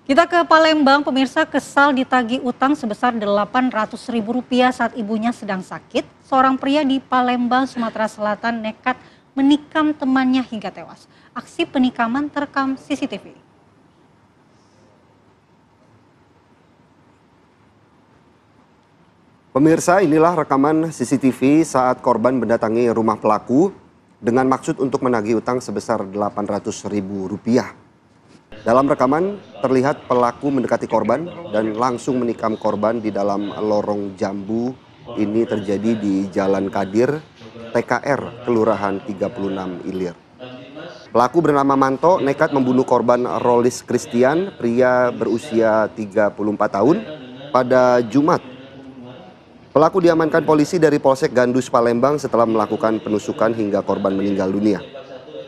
Kita ke Palembang, pemirsa kesal ditagih utang sebesar Rp800.000 saat ibunya sedang sakit. Seorang pria di Palembang, Sumatera Selatan nekat menikam temannya hingga tewas. Aksi penikaman terekam CCTV. Pemirsa, inilah rekaman CCTV saat korban mendatangi rumah pelaku dengan maksud untuk menagih utang sebesar Rp800.000. Dalam rekaman, terlihat pelaku mendekati korban dan langsung menikam korban di dalam lorong jambu. Ini terjadi di Jalan Kadir, TKR, Kelurahan 36 Ilir. Pelaku bernama Manto nekat membunuh korban Rolis Christian, pria berusia 34 tahun, pada Jumat. Pelaku diamankan polisi dari Polsek Gandus Palembang setelah melakukan penusukan hingga korban meninggal dunia.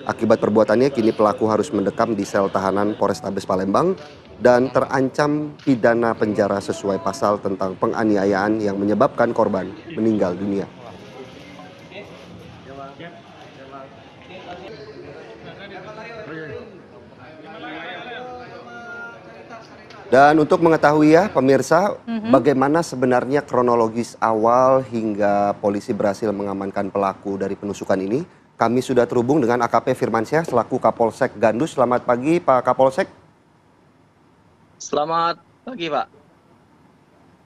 Akibat perbuatannya, kini pelaku harus mendekam di sel tahanan Polrestabes Palembang dan terancam pidana penjara sesuai pasal tentang penganiayaan yang menyebabkan korban meninggal dunia. Dan untuk mengetahui ya pemirsa, bagaimana sebenarnya kronologis awal hingga polisi berhasil mengamankan pelaku dari penusukan ini, kami sudah terhubung dengan AKP Firmansyah selaku Kapolsek Gandus. Selamat pagi Pak Kapolsek. Selamat pagi Pak.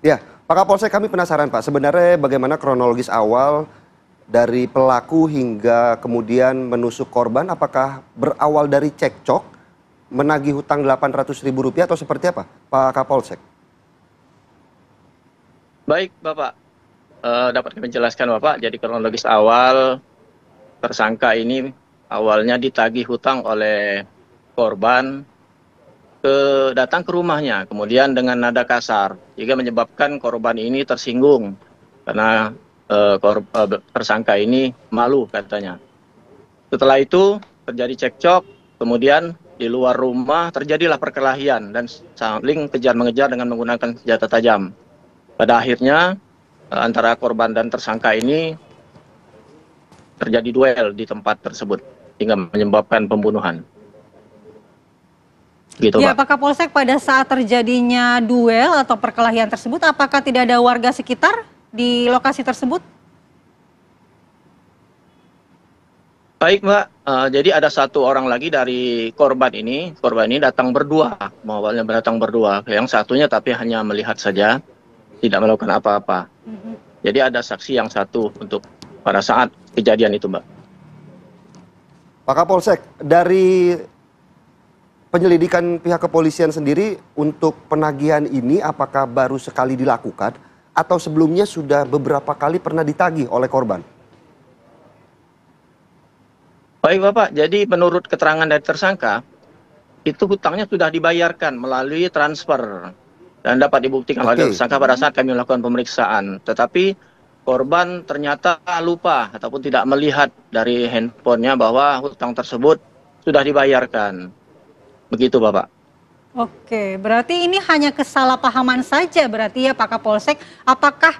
Ya, Pak Kapolsek, kami penasaran Pak, sebenarnya bagaimana kronologis awal dari pelaku hingga kemudian menusuk korban, apakah berawal dari cekcok, menagih hutang Rp800.000 atau seperti apa, Pak Kapolsek? Baik Bapak, dapat kami jelaskan Bapak, jadi kronologis awal tersangka ini awalnya ditagih hutang oleh korban datang ke rumahnya, kemudian dengan nada kasar, sehingga menyebabkan korban ini tersinggung karena tersangka ini malu katanya. Setelah itu terjadi cekcok, kemudian di luar rumah terjadilah perkelahian dan saling kejar-mengejar dengan menggunakan senjata tajam. Pada akhirnya antara korban dan tersangka ini terjadi duel di tempat tersebut hingga menyebabkan pembunuhan. Gitu, Ya, Pak. Pak Kapolsek, pada saat terjadinya duel atau perkelahian tersebut, apakah tidak ada warga sekitar di lokasi tersebut? Baik Mbak, jadi ada satu orang lagi dari korban ini datang berdua, awalnya datang berdua, yang satunya tapi hanya melihat saja, tidak melakukan apa-apa. Jadi ada saksi yang satu untuk pada saat kejadian itu Mbak. Pak Kapolsek, dari penyelidikan pihak kepolisian sendiri untuk penagihan ini apakah baru sekali dilakukan atau sebelumnya sudah beberapa kali pernah ditagih oleh korban? Baik Bapak, jadi menurut keterangan dari tersangka, itu hutangnya sudah dibayarkan melalui transfer dan dapat dibuktikan oleh tersangka pada saat kami melakukan pemeriksaan. Tetapi korban ternyata lupa ataupun tidak melihat dari handphonenya bahwa hutang tersebut sudah dibayarkan. Begitu Bapak. Oke, berarti ini hanya kesalahpahaman saja berarti ya Pak Kapolsek. Apakah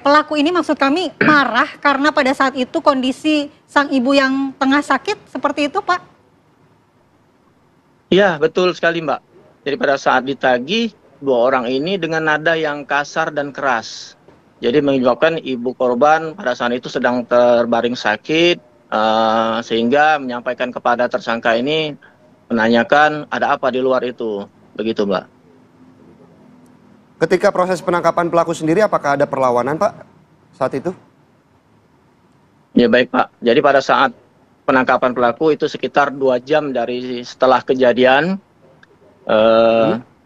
pelaku ini maksud kami marah karena pada saat itu kondisi sang ibu yang tengah sakit seperti itu Pak? Iya betul sekali Mbak. Jadi pada saat ditagih, dua orang ini dengan nada yang kasar dan keras. Jadi menyebabkan ibu korban pada saat itu sedang terbaring sakit, sehingga menyampaikan kepada tersangka ini menanyakan ada apa di luar itu. Begitu Mbak. Ketika proses penangkapan pelaku sendiri, apakah ada perlawanan Pak saat itu? Ya baik Pak, jadi pada saat penangkapan pelaku itu sekitar 2 jam dari setelah kejadian,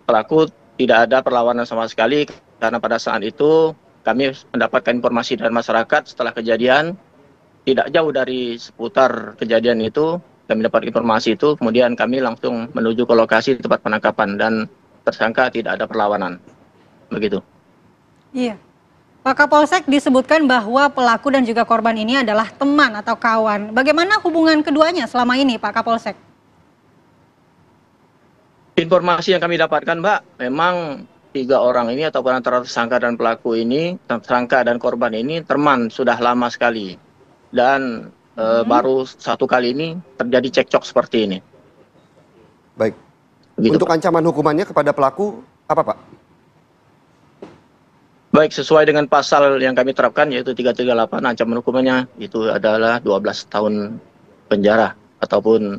pelaku tidak ada perlawanan sama sekali karena pada saat itu kami mendapatkan informasi dari masyarakat setelah kejadian, tidak jauh dari seputar kejadian itu, kami dapat informasi itu, kemudian kami langsung menuju ke lokasi tempat penangkapan dan tersangka tidak ada perlawanan. Begitu. Iya. Pak Kapolsek, disebutkan bahwa pelaku dan juga korban ini adalah teman atau kawan. Bagaimana hubungan keduanya selama ini Pak Kapolsek? Informasi yang kami dapatkan Mbak, memang 3 orang ini atau antara tersangka dan pelaku ini, tersangka dan korban ini teman sudah lama sekali. Dan baru satu kali ini terjadi cekcok seperti ini. Baik. Begitu, Untuk Pak. ancaman hukumannya kepada pelaku apa, Pak? Baik, sesuai dengan pasal yang kami terapkan yaitu 338, ancaman hukumannya itu adalah 12 tahun penjara ataupun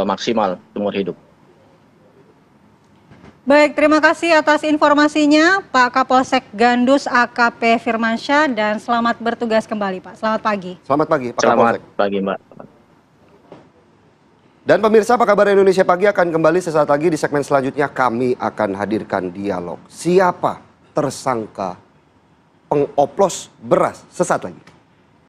maksimal seumur hidup. Baik, terima kasih atas informasinya Pak Kapolsek Gandus AKP Firmansyah dan selamat bertugas kembali Pak. Selamat pagi. Selamat pagi, Pak Selamat Kapolsek. pagi, Mbak. Dan pemirsa, apa kabar Indonesia Pagi akan kembali sesaat lagi. Di segmen selanjutnya kami akan hadirkan dialog. Siapa tersangka pengoplos beras? Sesaat lagi.